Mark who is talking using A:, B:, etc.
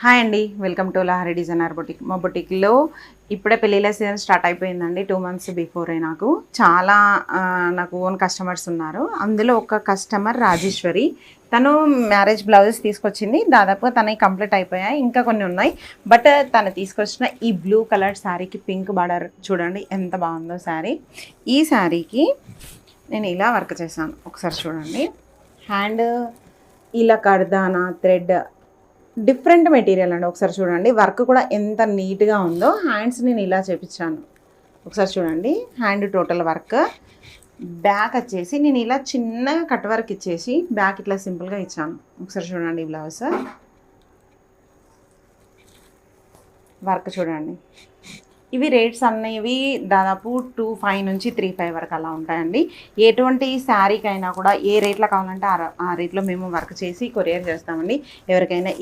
A: Hi అండి, welcome to Lahari designer boutique. మా బొటిక్లో ఇప్పుడే పెళ్ళిళ్ళ సీజన్ స్టార్ట్ అయిపోయిందండి. 2 months బిఫోరే నాకు చాలా నాకు ఓన్ కస్టమర్స్ ఉన్నారు. అందులో ఒక కస్టమర్ రాజేశ్వరి, తను మ్యారేజ్ బ్లౌజెస్ తీసుకొచ్చింది. దాదాపుగా తనవి కంప్లీట్ అయిపోయాయి, ఇంకా కొన్ని ఉన్నాయి. బట్ తను తీసుకొచ్చిన ఈ బ్లూ కలర్ శారీకి పింక్ బార్డర్ చూడండి ఎంత బాగుందో శారీ. ఈ శారీకి నేను ఇలా వర్క్ చేశాను, ఒకసారి చూడండి. హ్యాండ్ ఇలా కర్దానా థ్రెడ్ డిఫరెంట్ మెటీరియల్ అండి. ఒకసారి చూడండి, వర్క్ కూడా ఎంత నీట్గా ఉందో. హ్యాండ్స్ నేను ఇలా చేపించాను, ఒకసారి చూడండి. Hand total work. బ్యాక్ వచ్చేసి నేను ఇలా చిన్నగా కట్ వర్క్ ఇచ్చేసి బ్యాక్ ఇట్లా సింపుల్గా ఇచ్చాను. ఒకసారి చూడండి, బ్లౌజ్ వర్క్ చూడండి. ఇవి రేట్స్ అనేవి దాదాపు 2.5 నుంచి 3.5 వరకు అలా ఉంటాయండి. ఎటువంటి శారీకైనా కూడా ఏ రేట్లో కావాలంటే ఆ రేట్లో మేము వర్క్ చేసి కొరియర్ చేస్తామండి. ఎవరికైనా ఈ